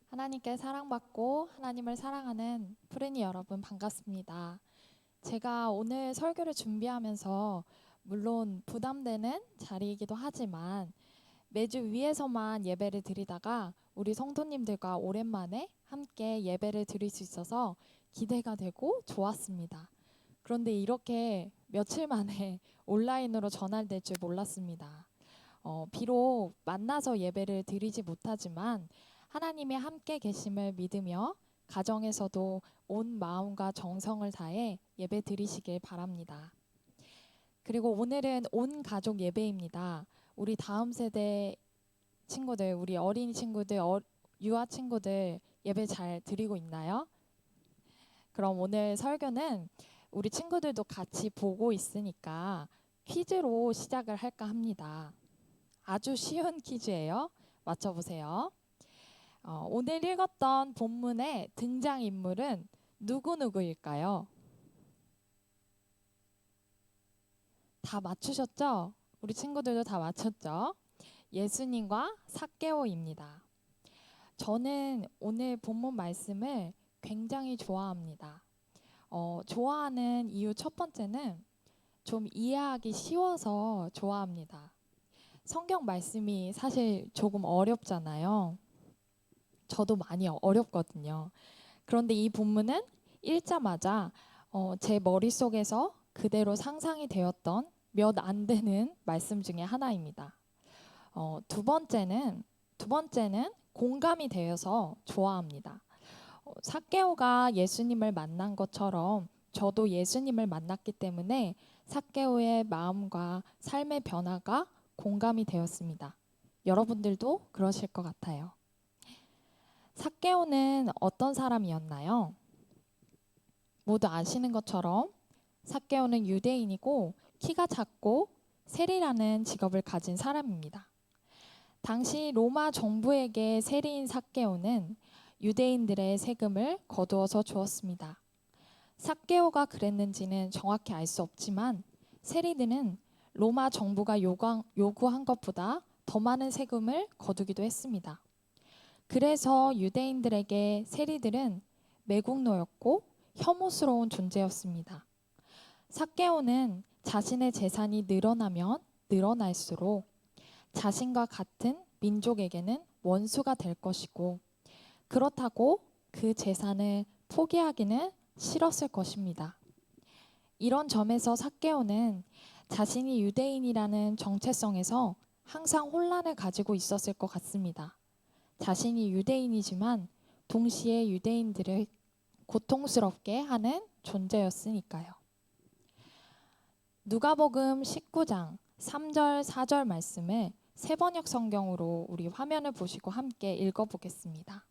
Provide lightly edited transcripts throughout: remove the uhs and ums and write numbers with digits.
하나님께 사랑받고 하나님을 사랑하는 푸르니 여러분 반갑습니다. 제가 오늘 설교를 준비하면서 물론 부담되는 자리이기도 하지만 매주 위에서만 예배를 드리다가 우리 성도님들과 오랜만에 함께 예배를 드릴 수 있어서 기대가 되고 좋았습니다. 그런데 이렇게 며칠 만에 온라인으로 전환될 줄 몰랐습니다. 비록 만나서 예배를 드리지 못하지만 하나님의 함께 계심을 믿으며 가정에서도 온 마음과 정성을 다해 예배 드리시길 바랍니다. 그리고 오늘은 온 가족 예배입니다. 우리 다음 세대 친구들, 우리 어린이 친구들, 유아 친구들 예배 잘 드리고 있나요? 그럼 오늘 설교는 우리 친구들도 같이 보고 있으니까 퀴즈로 시작을 할까 합니다. 아주 쉬운 퀴즈예요. 맞춰보세요. 오늘 읽었던 본문의 등장인물은 누구누구일까요? 다 맞추셨죠? 우리 친구들도 다 맞췄죠? 예수님과 삭개오입니다. 저는 오늘 본문 말씀을 굉장히 좋아합니다. 좋아하는 이유 첫 번째는 좀 이해하기 쉬워서 좋아합니다. 성경 말씀이 사실 조금 어렵잖아요. 저도 많이 어렵거든요. 그런데 이 본문은 읽자마자 제 머릿속에서 그대로 상상이 되었던 몇 안 되는 말씀 중에 하나입니다. 두 번째는 공감이 되어서 좋아합니다. 삭개오가 예수님을 만난 것처럼 저도 예수님을 만났기 때문에 삭개오의 마음과 삶의 변화가 공감이 되었습니다. 여러분들도 그러실 것 같아요. 삭개오는 어떤 사람이었나요? 모두 아시는 것처럼 삭개오는 유대인이고 키가 작고 세리라는 직업을 가진 사람입니다. 당시 로마 정부에게 세리인 삭개오는 유대인들의 세금을 거두어서 주었습니다. 삭개오가 그랬는지는 정확히 알 수 없지만 세리들은 로마 정부가 요구한 것보다 더 많은 세금을 거두기도 했습니다. 그래서 유대인들에게 세리들은 매국노였고 혐오스러운 존재였습니다. 삭개오는 자신의 재산이 늘어나면 늘어날수록 자신과 같은 민족에게는 원수가 될 것이고 그렇다고 그 재산을 포기하기는 싫었을 것입니다. 이런 점에서 삭개오는 자신이 유대인이라는 정체성에서 항상 혼란을 가지고 있었을 것 같습니다. 자신이 유대인이지만 동시에 유대인들을 고통스럽게 하는 존재였으니까요. 누가복음 19장 3절 4절 말씀을 세번역 성경으로 우리 화면을 보시고 함께 읽어보겠습니다.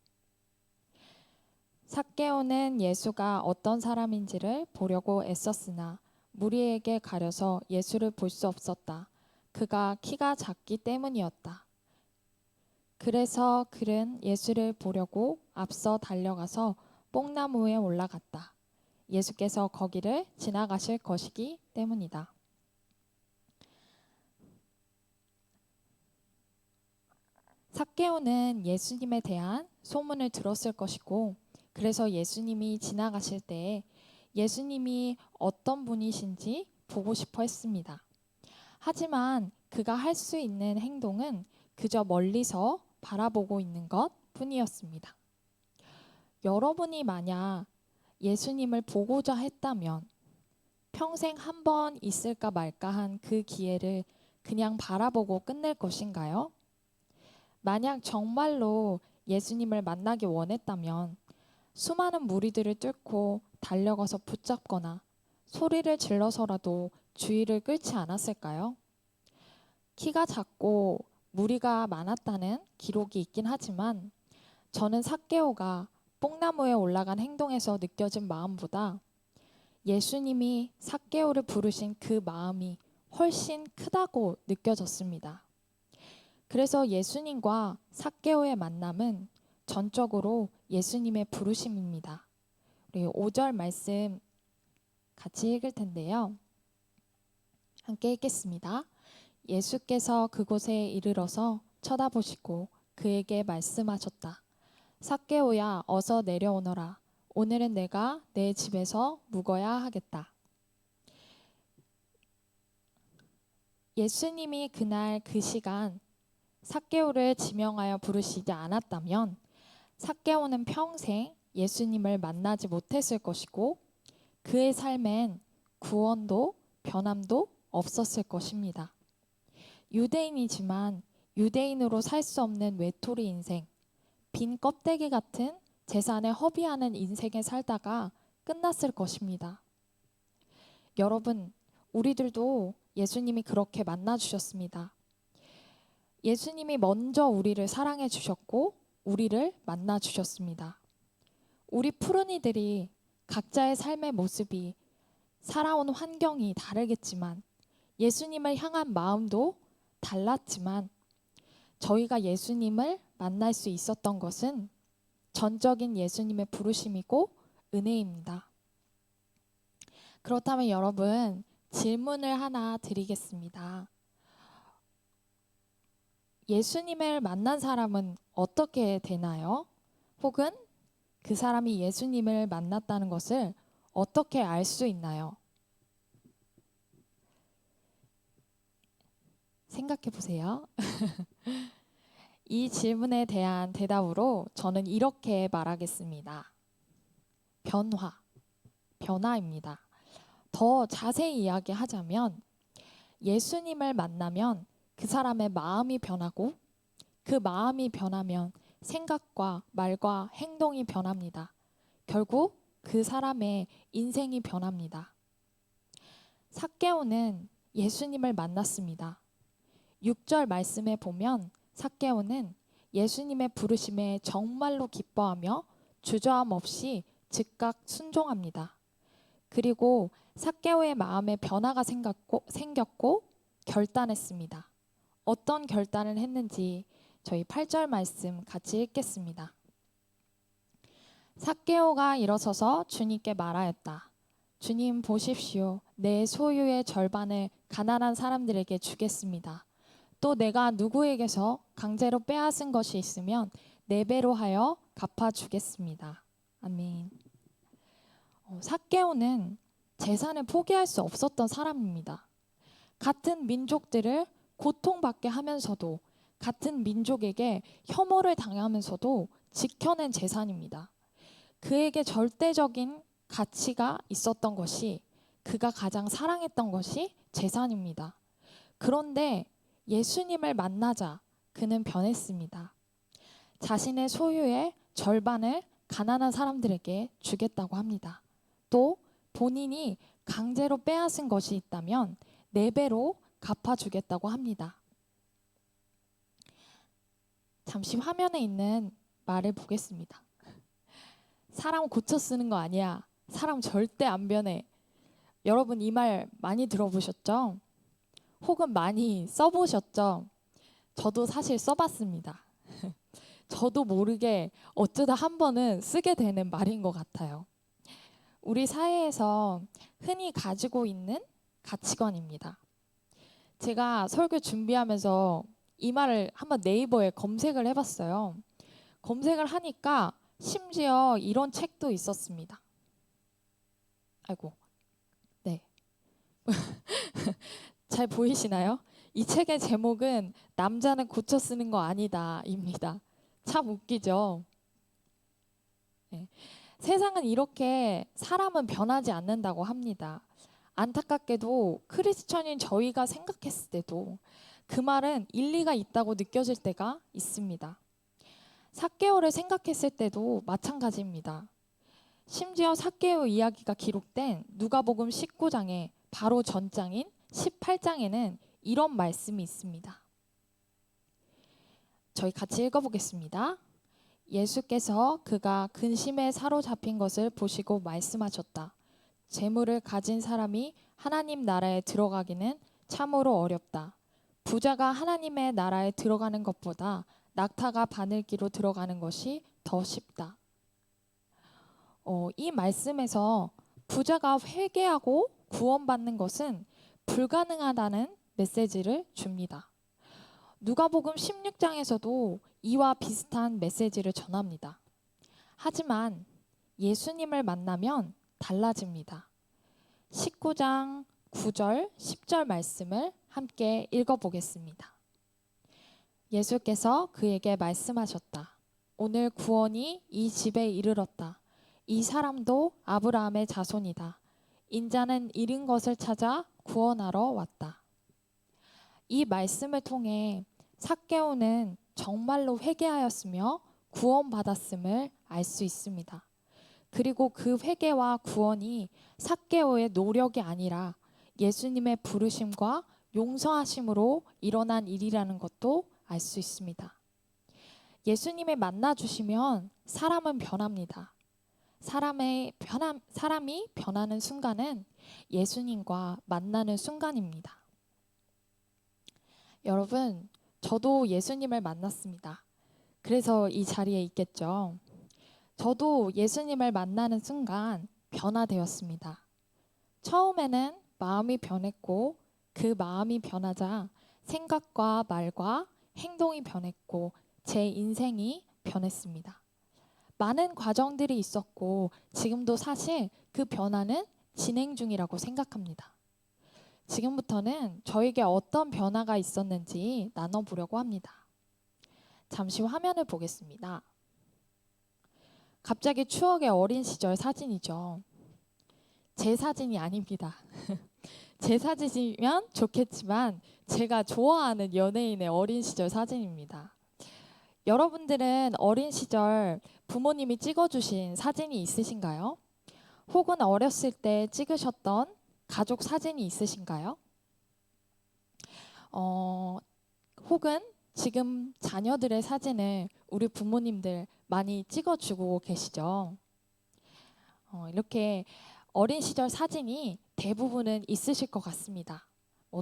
삭개오는 예수가 어떤 사람인지를 보려고 애썼으나 무리에게 가려서 예수를 볼 수 없었다. 그가 키가 작기 때문이었다. 그래서 그는 예수를 보려고 앞서 달려가서 뽕나무에 올라갔다. 예수께서 거기를 지나가실 것이기 때문이다. 삭개오는 예수님에 대한 소문을 들었을 것이고 그래서 예수님이 지나가실 때에 예수님이 어떤 분이신지 보고 싶어 했습니다. 하지만 그가 할 수 있는 행동은 그저 멀리서 바라보고 있는 것 뿐이었습니다. 여러분이 만약 예수님을 보고자 했다면 평생 한 번 있을까 말까 한 그 기회를 그냥 바라보고 끝낼 것인가요? 만약 정말로 예수님을 만나기 원했다면 수많은 무리들을 뚫고 달려가서 붙잡거나 소리를 질러서라도 주의를 끌지 않았을까요? 키가 작고 무리가 많았다는 기록이 있긴 하지만 저는 삭개오가 뽕나무에 올라간 행동에서 느껴진 마음보다 예수님이 삭개오를 부르신 그 마음이 훨씬 크다고 느껴졌습니다. 그래서 예수님과 삭개오의 만남은 전적으로 예수님의 부르심입니다. 우리 5절 말씀 같이 읽을 텐데요. 함께 읽겠습니다. 예수께서 그곳에 이르러서 쳐다보시고 그에게 말씀하셨다. 삭개오야, 어서 내려오너라. 오늘은 내가 내 집에서 묵어야 하겠다. 예수님이 그날 그 시간 삭개오를 지명하여 부르시지 않았다면 삭개오는 평생 예수님을 만나지 못했을 것이고 그의 삶엔 구원도 변함도 없었을 것입니다. 유대인이지만 유대인으로 살 수 없는 외톨이 인생, 빈 껍데기 같은 재산에 허비하는 인생에 살다가 끝났을 것입니다. 여러분, 우리들도 예수님이 그렇게 만나주셨습니다. 예수님이 먼저 우리를 사랑해 주셨고 우리를 만나 주셨습니다. 우리 푸른이들이 각자의 삶의 모습이 살아온 환경이 다르겠지만 예수님을 향한 마음도 달랐지만 저희가 예수님을 만날 수 있었던 것은 전적인 예수님의 부르심이고 은혜입니다. 그렇다면 여러분, 질문을 하나 드리겠습니다. 예수님을 만난 사람은 어떻게 되나요? 혹은 그 사람이 예수님을 만났다는 것을 어떻게 알 수 있나요? 생각해 보세요. 이 질문에 대한 대답으로 저는 이렇게 말하겠습니다. 변화입니다. 더 자세히 이야기하자면 예수님을 만나면 그 사람의 마음이 변하고 그 마음이 변하면 생각과 말과 행동이 변합니다. 결국 그 사람의 인생이 변합니다. 삭개오는 예수님을 만났습니다. 6절 말씀에 보면 삭개오는 예수님의 부르심에 정말로 기뻐하며 주저함 없이 즉각 순종합니다. 그리고 삭개오의 마음에 변화가 생겼고 결단했습니다. 어떤 결단을 했는지 저희 8절 말씀 같이 읽겠습니다. 삭개오가 일어서서 주님께 말하였다. 주님 보십시오. 내 소유의 절반을 가난한 사람들에게 주겠습니다. 또 내가 누구에게서 강제로 빼앗은 것이 있으면 4배로 하여 갚아주겠습니다. 아멘. 삭개오는 재산을 포기할 수 없었던 사람입니다. 같은 민족들을 고통받게 하면서도 같은 민족에게 혐오를 당하면서도 지켜낸 재산입니다. 그에게 절대적인 가치가 있었던 것이 그가 가장 사랑했던 것이 재산입니다. 그런데 예수님을 만나자 그는 변했습니다. 자신의 소유의 절반을 가난한 사람들에게 주겠다고 합니다. 또 본인이 강제로 빼앗은 것이 있다면 4배로 갚아주겠다고 합니다. 잠시 화면에 있는 말을 보겠습니다. 사람 고쳐 쓰는 거 아니야. 사람 절대 안 변해. 여러분 이 말 많이 들어보셨죠? 혹은 많이 써보셨죠? 저도 사실 써봤습니다. 저도 모르게 어쩌다 한 번은 쓰게 되는 말인 것 같아요. 우리 사회에서 흔히 가지고 있는 가치관입니다. 제가 설교 준비하면서 이 말을 한번 네이버에 검색을 해봤어요. 검색을 하니까 심지어 이런 책도 있었습니다. 아이고, 네. 잘 보이시나요? 이 책의 제목은 남자는 고쳐 쓰는 거 아니다입니다. 참 웃기죠? 네. 세상은 이렇게 사람은 변하지 않는다고 합니다. 안타깝게도 크리스천인 저희가 생각했을 때도 그 말은 일리가 있다고 느껴질 때가 있습니다. 삭개오를 생각했을 때도 마찬가지입니다. 심지어 삭개오 이야기가 기록된 누가복음 19장에 바로 전장인 18장에는 이런 말씀이 있습니다. 저희 같이 읽어보겠습니다. 예수께서 그가 근심에 사로잡힌 것을 보시고 말씀하셨다. 재물을 가진 사람이 하나님 나라에 들어가기는 참으로 어렵다. 부자가 하나님의 나라에 들어가는 것보다 낙타가 바늘기로 들어가는 것이 더 쉽다. 이 말씀에서 부자가 회개하고 구원받는 것은 불가능하다는 메시지를 줍니다. 누가복음 16장에서도 이와 비슷한 메시지를 전합니다. 하지만 예수님을 만나면 달라집니다. 19장 9절, 10절 말씀을 함께 읽어보겠습니다. 예수께서 그에게 말씀하셨다. 오늘 구원이 이 집에 이르렀다. 이 사람도 아브라함의 자손이다. 인자는 잃은 것을 찾아 구원하러 왔다. 이 말씀을 통해 삭개오는 정말로 회개하였으며 구원받았음을 알 수 있습니다. 그리고 그 회개와 구원이 삭개오의 노력이 아니라 예수님의 부르심과 용서하심으로 일어난 일이라는 것도 알 수 있습니다. 예수님을 만나주시면 사람은 변합니다. 사람이 변하는 순간은 예수님과 만나는 순간입니다. 여러분, 저도 예수님을 만났습니다. 그래서 이 자리에 있겠죠. 저도 예수님을 만나는 순간 변화되었습니다. 처음에는 마음이 변했고 그 마음이 변하자 생각과 말과 행동이 변했고 제 인생이 변했습니다. 많은 과정들이 있었고 지금도 사실 그 변화는 진행 중이라고 생각합니다. 지금부터는 저에게 어떤 변화가 있었는지 나눠보려고 합니다. 잠시 화면을 보겠습니다. 갑자기 추억의 어린 시절 사진이죠. 제 사진이 아닙니다. 제 사진이면 좋겠지만 제가 좋아하는 연예인의 어린 시절 사진입니다. 여러분들은 어린 시절 부모님이 찍어주신 사진이 있으신가요? 혹은 어렸을 때 찍으셨던 가족 사진이 있으신가요? 혹은 지금 자녀들의 사진을 우리 부모님들 많이 찍어주고 계시죠? 이렇게 어린 시절 사진이 대부분은 있으실 것 같습니다.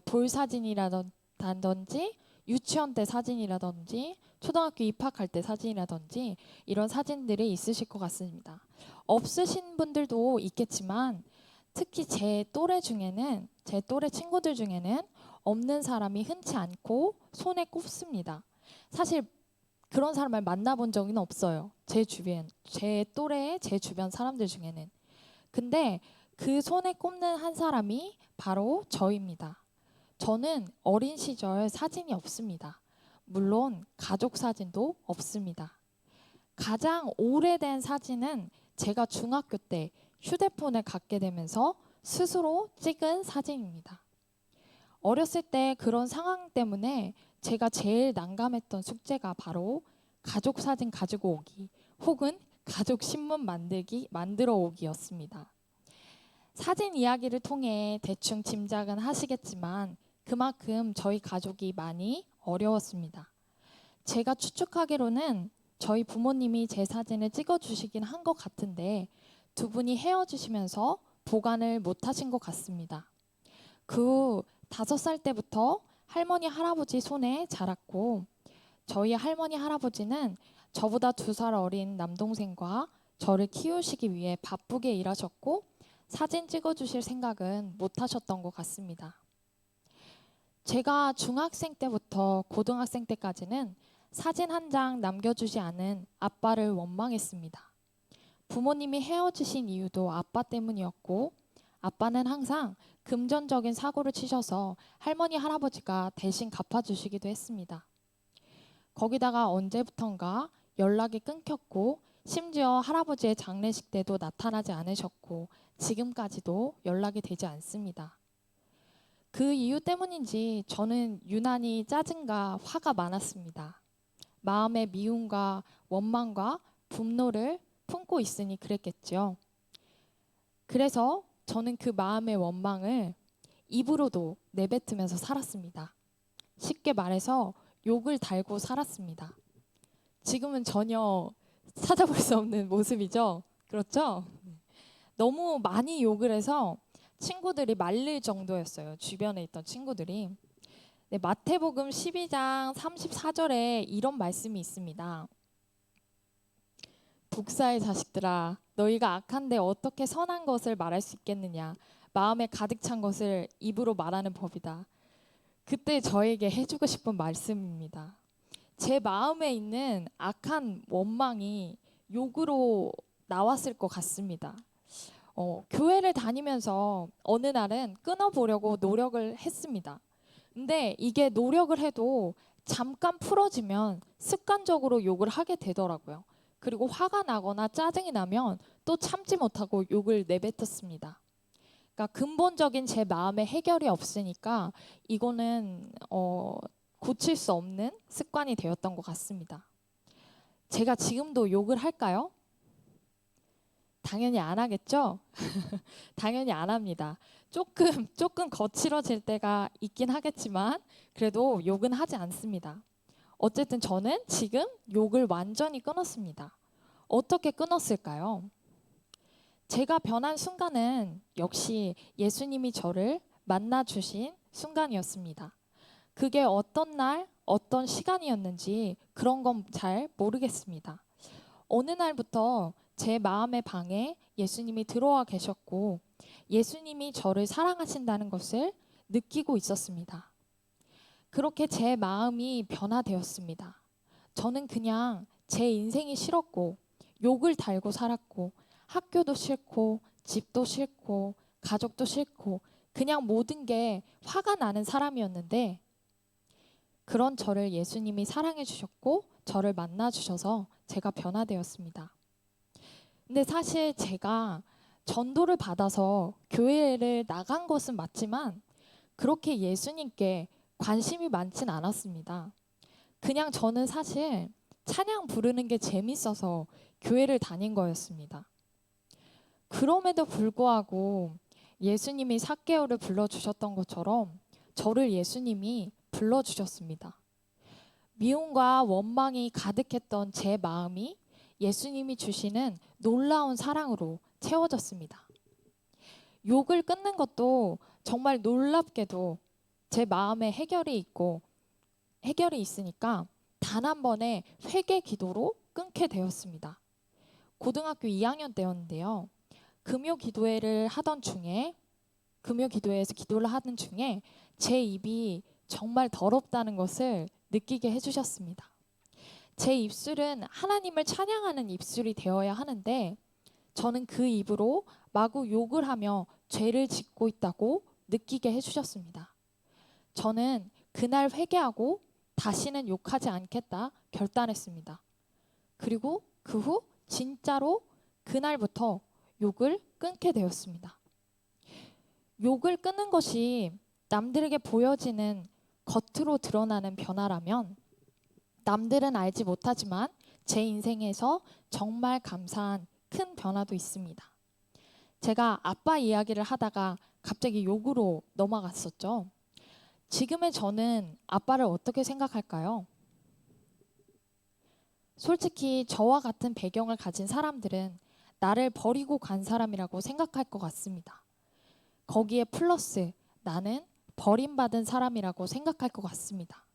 돌 사진이라든지 유치원 때 사진이라든지 초등학교 입학할 때 사진이라든지 이런 사진들이 있으실 것 같습니다. 없으신 분들도 있겠지만 특히 제 또래 친구들 중에는 없는 사람이 흔치 않고 손에 꼽습니다. 사실 그런 사람을 만나본 적은 없어요. 제 또래의 제 주변 사람들 중에는. 근데 그 손에 꼽는 한 사람이 바로 저입니다. 저는 어린 시절 사진이 없습니다. 물론 가족 사진도 없습니다. 가장 오래된 사진은 제가 중학교 때 휴대폰을 갖게 되면서 스스로 찍은 사진입니다. 어렸을 때 그런 상황 때문에 제가 제일 난감했던 숙제가 바로 가족 사진 가지고 오기 혹은 가족 신문 만들어 오기였습니다. 사진 이야기를 통해 대충 짐작은 하시겠지만 그만큼 저희 가족이 많이 어려웠습니다. 제가 추측하기로는 저희 부모님이 제 사진을 찍어주시긴 한 것 같은데 두 분이 헤어지시면서 보관을 못하신 것 같습니다. 그 후 5살 때부터 할머니 할아버지 손에 자랐고 저희 할머니 할아버지는 저보다 2살 어린 남동생과 저를 키우시기 위해 바쁘게 일하셨고 사진 찍어주실 생각은 못하셨던 것 같습니다. 제가 중학생 때부터 고등학생 때까지는 사진 한 장 남겨주지 않은 아빠를 원망했습니다. 부모님이 헤어지신 이유도 아빠 때문이었고 아빠는 항상 금전적인 사고를 치셔서 할머니 할아버지가 대신 갚아주시기도 했습니다. 거기다가 언제부턴가 연락이 끊겼고 심지어 할아버지의 장례식 때도 나타나지 않으셨고 지금까지도 연락이 되지 않습니다. 그 이유 때문인지 저는 유난히 짜증과 화가 많았습니다. 마음의 미움과 원망과 분노를 품고 있으니 그랬겠죠. 그래서 저는 그 마음의 원망을 입으로도 내뱉으면서 살았습니다. 쉽게 말해서 욕을 달고 살았습니다. 지금은 전혀 찾아볼 수 없는 모습이죠. 그렇죠? 너무 많이 욕을 해서 친구들이 말릴 정도였어요. 주변에 있던 친구들이. 네, 마태복음 12장 34절에 이런 말씀이 있습니다. 독사의 자식들아, 너희가 악한데 어떻게 선한 것을 말할 수 있겠느냐? 마음에 가득 찬 것을 입으로 말하는 법이다. 그때 저에게 해주고 싶은 말씀입니다. 제 마음에 있는 악한 원망이 욕으로 나왔을 것 같습니다. 교회를 다니면서 어느 날은 끊어보려고 노력을 했습니다. 근데 이게 노력을 해도 잠깐 풀어지면 습관적으로 욕을 하게 되더라고요. 그리고 화가 나거나 짜증이 나면 또 참지 못하고 욕을 내뱉었습니다. 그러니까 근본적인 제 마음의 해결이 없으니까 이거는 고칠 수 없는 습관이 되었던 것 같습니다. 제가 지금도 욕을 할까요? 당연히 안 하겠죠? 당연히 안 합니다. 조금 거칠어질 때가 있긴 하겠지만 그래도 욕은 하지 않습니다. 어쨌든 저는 지금 욕을 완전히 끊었습니다. 어떻게 끊었을까요? 제가 변한 순간은 역시 예수님이 저를 만나 주신 순간이었습니다. 그게 어떤 날, 어떤 시간이었는지 그런 건 잘 모르겠습니다. 어느 날부터 제 마음의 방에 예수님이 들어와 계셨고 예수님이 저를 사랑하신다는 것을 느끼고 있었습니다. 그렇게 제 마음이 변화되었습니다. 저는 그냥 제 인생이 싫었고 욕을 달고 살았고 학교도 싫고 집도 싫고 가족도 싫고 그냥 모든 게 화가 나는 사람이었는데 그런 저를 예수님이 사랑해 주셨고 저를 만나 주셔서 제가 변화되었습니다. 근데 사실 제가 전도를 받아서 교회를 나간 것은 맞지만 그렇게 예수님께 관심이 많진 않았습니다. 그냥 저는 사실 찬양 부르는 게 재밌어서 교회를 다닌 거였습니다. 그럼에도 불구하고 예수님이 삭개오를 불러주셨던 것처럼 저를 예수님이 불러주셨습니다. 미움과 원망이 가득했던 제 마음이 예수님이 주시는 놀라운 사랑으로 채워졌습니다. 욕을 끊는 것도 정말 놀랍게도 제 마음에 해결이 있으니까 단 한 번의 회개 기도로 끊게 되었습니다. 고등학교 2학년 때였는데요. 금요 기도회에서 기도를 하는 중에 제 입이 정말 더럽다는 것을 느끼게 해주셨습니다. 제 입술은 하나님을 찬양하는 입술이 되어야 하는데 저는 그 입으로 마구 욕을 하며 죄를 짓고 있다고 느끼게 해주셨습니다. 저는 그날 회개하고 다시는 욕하지 않겠다 결단했습니다. 그리고 그 후 진짜로 그날부터 욕을 끊게 되었습니다. 욕을 끊는 것이 남들에게 보여지는 겉으로 드러나는 변화라면 남들은 알지 못하지만 제 인생에서 정말 감사한 큰 변화도 있습니다. 제가 아빠 이야기를 하다가 갑자기 욕으로 넘어갔었죠. 지금의 저는 아빠를 어떻게 생각할까요? 솔직히 저와 같은 배경을 가진 사람들은 나를 버리고 간 사람이라고 생각할 것 같습니다. 거기에 플러스 나는 버림받은 사람이라고 생각할 것 같습니다.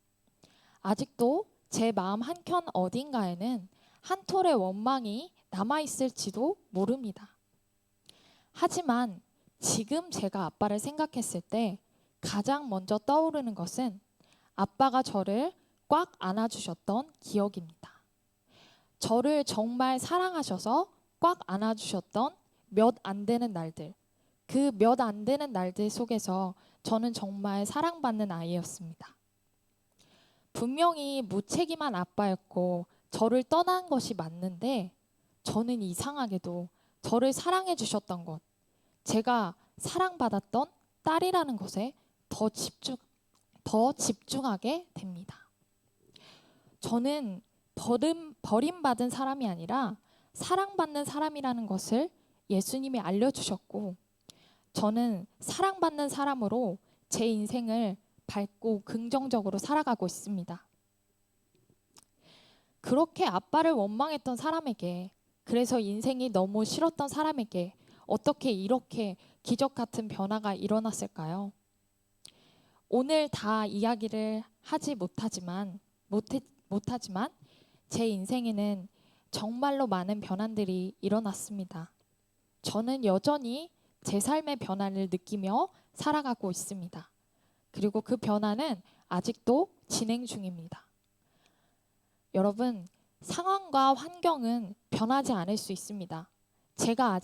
아직도 제 마음 한켠 어딘가에는 한 톨의 원망이 남아있을지도 모릅니다. 하지만 지금 제가 아빠를 생각했을 때 가장 먼저 떠오르는 것은 아빠가 저를 꽉 안아주셨던 기억입니다. 저를 정말 사랑하셔서 꽉 안아주셨던 몇 안 되는 날들, 그 몇 안 되는 날들 속에서 저는 정말 사랑받는 아이였습니다. 분명히 무책임한 아빠였고 저를 떠난 것이 맞는데 저는 이상하게도 저를 사랑해 주셨던 것, 제가 사랑받았던 딸이라는 것에 더 집중하게 됩니다. 저는 버림받은 사람이 아니라 사랑받는 사람이라는 것을 예수님이 알려주셨고 저는 사랑받는 사람으로 제 인생을 밝고 긍정적으로 살아가고 있습니다. 그렇게 아빠를 원망했던 사람에게, 그래서 인생이 너무 싫었던 사람에게 어떻게 이렇게 기적 같은 변화가 일어났을까요? 오늘 다 이야기를 하지 못하지만 제 인생에는 정말로 많은 변화들이 일어났습니다. 저는 여전히 제 삶의 변화를 느끼며 살아가고 있습니다. 그리고 그 변화는 아직도 진행 중입니다. 여러분, 상황과 환경은 변하지 않을 수 있습니다. 제가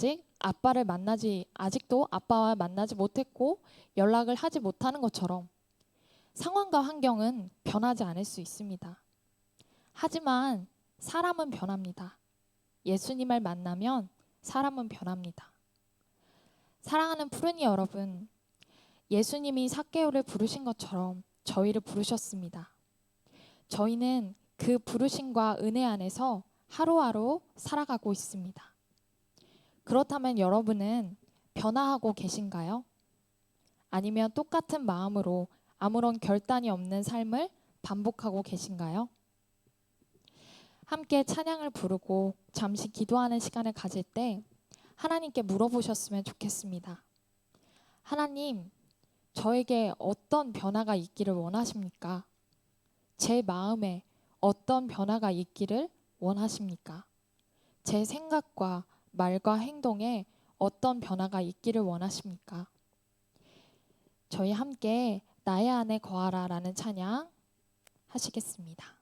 아직도 아빠와 만나지 못했고 연락을 하지 못하는 것처럼 상황과 환경은 변하지 않을 수 있습니다. 하지만 사람은 변합니다. 예수님을 만나면 사람은 변합니다. 사랑하는 푸르니 여러분, 예수님이 삭개오를 부르신 것처럼 저희를 부르셨습니다. 저희는 그 부르심과 은혜 안에서 하루하루 살아가고 있습니다. 그렇다면 여러분은 변화하고 계신가요? 아니면 똑같은 마음으로 아무런 결단이 없는 삶을 반복하고 계신가요? 함께 찬양을 부르고 잠시 기도하는 시간을 가질 때 하나님께 물어보셨으면 좋겠습니다. 하나님, 저에게 어떤 변화가 있기를 원하십니까? 제 마음에 어떤 변화가 있기를 원하십니까? 제 생각과 말과 행동에 어떤 변화가 있기를 원하십니까? 저희 함께 나의 안에 거하라 라는 찬양 하시겠습니다.